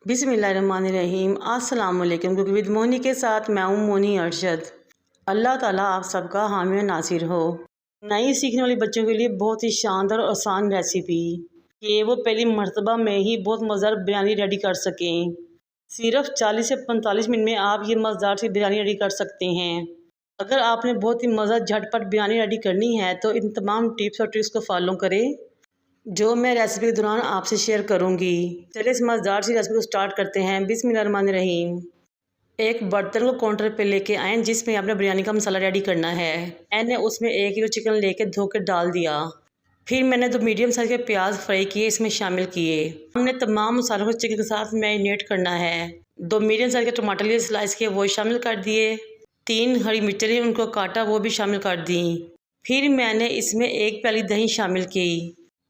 बिस्मिल्लाहिर्रहमानिर्रहीम। अस्सलाम वालेकुम। कुकिंग विद मोनी के साथ मैं हूँ मोनी अरशद। अल्लाह ताला आप सबका हामी और नासिर हो। नई सीखने वाले बच्चों के लिए बहुत ही शानदार और आसान रेसिपी कि वो पहली मर्तबा में ही बहुत मज़ेदार बिरयानी रेडी कर सकें। सिर्फ 40 से 45 मिनट में आप ये मज़ेदार सी बिरयानी रेडी कर सकते हैं। अगर आपने बहुत ही मज़ेदार झटपट बिरयानी रेडी करनी है तो इन तमाम टिप्स और ट्रिक्स को फॉलो करें जो मैं रेसिपी के दौरान आपसे शेयर करूंगी। चलिए इस मज़ेदार सी रेसिपी को स्टार्ट करते हैं। बिस्मिल्लाहिर्रहमानिर्रहीम। एक बर्तन को काउंटर पे लेके आएँ जिसमें आपने बिरयानी का मसाला रेडी करना है। मैंने उसमें 1 किलो चिकन लेके धो के डाल दिया। फिर मैंने 2 मीडियम साइज़ के प्याज फ्राई किए, इसमें शामिल किए। हमने तमाम मसालों को चिकन के साथ मैरिनेट करना है। 2 मीडियम साइज़ के टमाटर लिए स्लाइस किए, वो शामिल कर दिए। 3 हरी मिर्चें लिए उनको काटा, वो भी शामिल कर दी। फिर मैंने इसमें 1 प्याली दही शामिल की।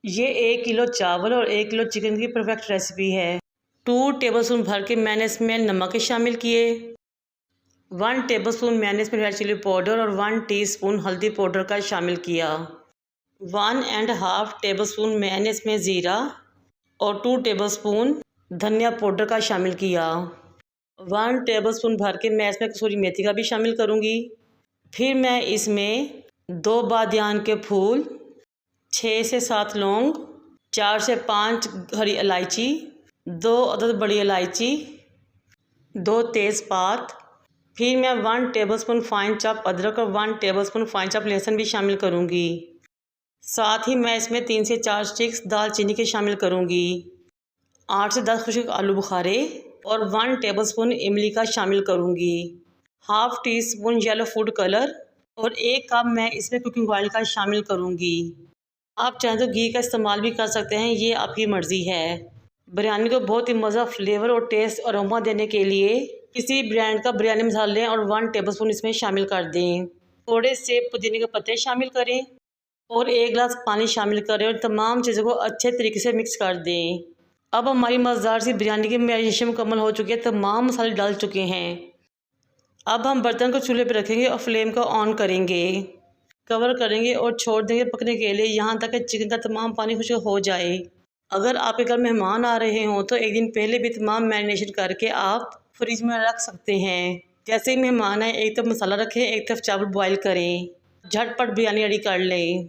ये 1 किलो चावल और 1 किलो चिकन की परफेक्ट रेसिपी है। 2 टेबलस्पून भर के मैंने इसमें नमक शामिल किए। 1 टेबलस्पून मैंने इसमें रेड चिली पाउडर और 1 टीस्पून हल्दी पाउडर का शामिल किया। 1.5 टेबलस्पून मैंने इसमें ज़ीरा और 2 टेबलस्पून धनिया पाउडर का शामिल किया। 1 टेबलस्पून भर के मैं इसमें कसूरी मेथी का भी शामिल करूँगी। फिर मैं इसमें 2 बादियान के फूल, 6 से 7 लौंग, 4 से 5 हरी इलायची, 2 अदद बड़ी इलायची, 2 तेज़पात। फिर मैं 1 टेबलस्पून फाइन चॉप अदरक और 1 टेबलस्पून फाइन चॉप लहसुन भी शामिल करूंगी। साथ ही मैं इसमें 3 से 4 स्टिक्स दालचीनी के शामिल करूंगी। 8 से 10 खुश्क आलू बुखारे और 1 टेबलस्पून इमली का शामिल करूंगी। Half tea spoon yellow food colour और 1 कप मैं इसमें कुकिंग ऑयल का शामिल करूंगी। आप चाहें तो घी का इस्तेमाल भी कर सकते हैं, ये आपकी मर्ज़ी है। बिरयानी को बहुत ही मज़ा, फ्लेवर और टेस्ट और अरोमा देने के लिए किसी ब्रांड का बिरयानी मसाला लें और 1 टेबलस्पून इसमें शामिल कर दें। थोड़े से पुदीने के पत्ते शामिल करें और 1 गिलास पानी शामिल करें और तमाम चीज़ों को अच्छे तरीके से मिक्स कर दें। अब हमारी मज़ेदार सी बिरयानी की मैरिनेशन मुकम्मल हो चुकी है, तमाम मसाले डाल चुके हैं। अब हम बर्तन को चूल्हे पर रखेंगे और फ्लेम को ऑन करेंगे, कवर करेंगे और छोड़ देंगे पकने के लिए यहाँ तक कि चिकन का तमाम पानी खुश्क हो जाए। अगर आपके घर मेहमान आ रहे हों तो एक दिन पहले भी तमाम मैरिनेशन करके आप फ्रिज में रख सकते हैं। जैसे ही मेहमान आए एक तरफ मसाला रखें, एक तरफ चावल बॉईल करें, झटपट बिरयानी रेडी कर लें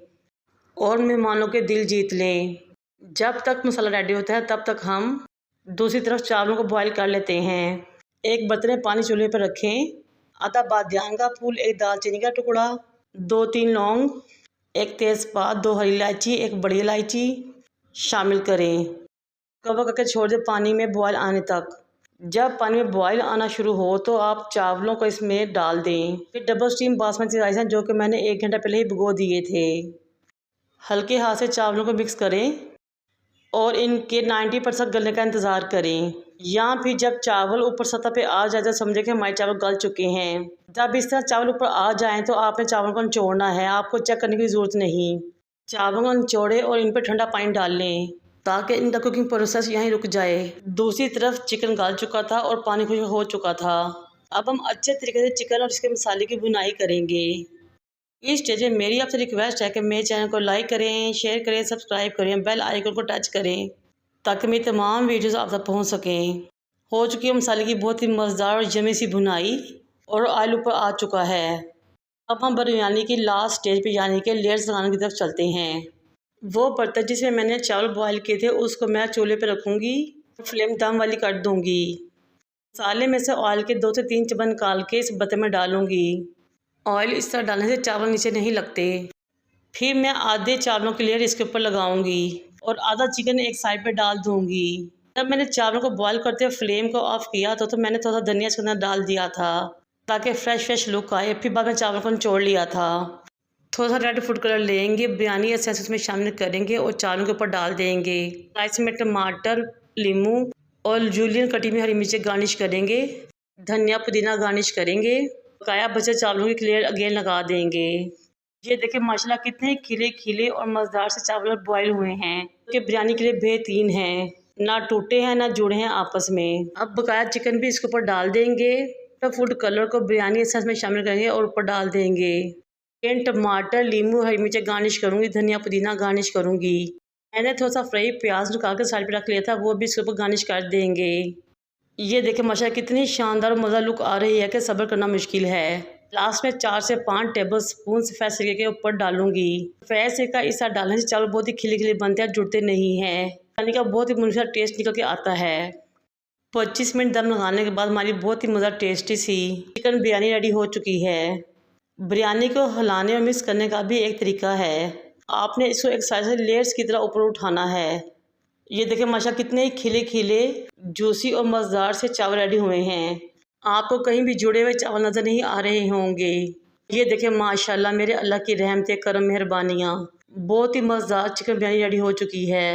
और मेहमानों के दिल जीत लें। जब तक मसाला रेडी होता है तब तक हम दूसरी तरफ चावलों को बॉईल कर लेते हैं। एक बर्तन में पानी चूल्हे पर रखें, आधा बादियान का फूल, 1 दालचीनी का टुकड़ा, 2-3 लौंग, 1 तेज़पात, 2 हरी इलायची, 1 बड़ी इलायची शामिल करें। कवर करके छोड़ दें पानी में बॉयल आने तक। जब पानी में बॉयल आना शुरू हो तो आप चावलों को इसमें डाल दें। फिर डबल स्टीम बासमती राइस हैं जो कि मैंने 1 घंटा पहले ही भिगो दिए थे। हल्के हाथ से चावलों को मिक्स करें और इनके 90% गलने का इंतज़ार करें। या फिर जब चावल ऊपर सतह पे आ जाए तो समझे कि हमारे चावल गल चुके हैं। जब इस तरह चावल ऊपर आ जाएं तो आपने चावल को निचोड़ना है, आपको चेक करने की ज़रूरत नहीं। चावल को निचोड़ें और इन पर ठंडा पानी डाल लें ताकि इनका कुकिंग प्रोसेस यहीं रुक जाए। दूसरी तरफ चिकन गल चुका था और पानी खुश्क हो चुका था। अब हम अच्छे तरीके से चिकन और इसके मसाले की भुनाई करेंगे। इस स्टेज में मेरी आपसे रिक्वेस्ट है कि मेरे चैनल को लाइक करें, शेयर करें, सब्सक्राइब करें, बेल आइकन को टच करें ताकि मेरी तमाम वीडियोस आप तक पहुंच सकें। हो चुकी है मसाले की बहुत ही मज़ेदार और यम्मी सी भुनाई और ऑयल ऊपर आ चुका है। अब हम बिरयानी की लास्ट स्टेज पे यानी कि लेयर्स लगाने की तरफ चलते हैं। वो बर्तन जिसमें मैंने चावल बॉयल किए थे उसको मैं चूल्हे पे रखूँगी, फ्लेम दम वाली कर दूँगी। मसाले में से ऑयल के 2 से 3 चम्मच निकाल के इस बर्तन में डालूँगी। ऑयल इस तरह डालने से चावल नीचे नहीं लगते। फिर मैं आधे चावलों की लेयर इसके ऊपर लगाऊंगी और आधा चिकन एक साइड पे डाल दूंगी। जब मैंने चावलों को बॉईल करते हुए फ्लेम को ऑफ किया तो मैंने थोड़ा सा धनिया इसके अंदर डाल दिया था ताकि फ्रेश लुक आए। फिर बाद में चावलों को निचोड़ लिया था। थोड़ा सा रेड फूड कलर लेंगे, बिरयानी एसेंस उसमें शामिल करेंगे और चावलों के ऊपर डाल देंगे। राइस में टमाटर, लीमू और जूलियन कटी में हरी मिर्चें गार्निश करेंगे। धनिया पुदीना गार्निश करेंगे। बकाया बचे चावलों की लेयर अगेन लगा देंगे। ये देखिए माशाल्लाह कितने खिले खिले और मज़ेदार से चावल बॉईल हुए हैं कि बिरयानी के लिए बेहतरीन हैं, ना टूटे हैं ना जुड़े हैं आपस में। अब बकाया चिकन भी इसके ऊपर डाल देंगे। तो फूड कलर को बिरयानी एसेंस में शामिल करेंगे और ऊपर डाल देंगे। फिर टमाटर, लीमू, हरी मिर्चें गार्निश करूँगी, धनिया पुदीना गार्निश करूँगी। मैंने थोड़ा सा फ्राई प्याज निकाल कर साइड पर रख लिया था, वो भी इसके ऊपर गार्निश कर देंगे। ये देखें माशाल्लाह कितनी शानदार और मज़ा लुक आ रही है कि सब्र करना मुश्किल है। लास्ट में 4 से 5 टेबल स्पून फैज सिरके के ऊपर डालूंगी। फैज सिरका इस साथ डालने से चावल बहुत ही खिले खिले बनते हैं, जुड़ते नहीं हैं, यानी का बहुत ही मुझे टेस्ट निकल के आता है। 25 मिनट दम लगाने के बाद हमारी बहुत ही मज़ा टेस्टी सी चिकन बिरयानी रेडी हो चुकी है। बिरयानी को हिलाने और मिक्स करने का भी एक तरीका है। आपने इसको एक साइड से लेयर्स की तरह ऊपर उठाना है। ये देखें माशाल्लाह कितने खिले खिले जूसी और मज़ेदार से चावल रेडी हुए हैं। आपको कहीं भी जुड़े हुए चावल नज़र नहीं आ रहे होंगे। ये देखें माशाल्लाह मेरे अल्लाह की रहमत करम मेहरबानियाँ, बहुत ही मज़ेदार चिकन बिरयानी रेडी हो चुकी है।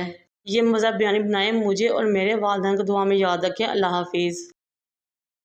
ये मज़ेदार बिरयानी बनाएं मुझे और मेरे वालिदैन को दुआ में याद रखें। अल्लाह हाफिज़।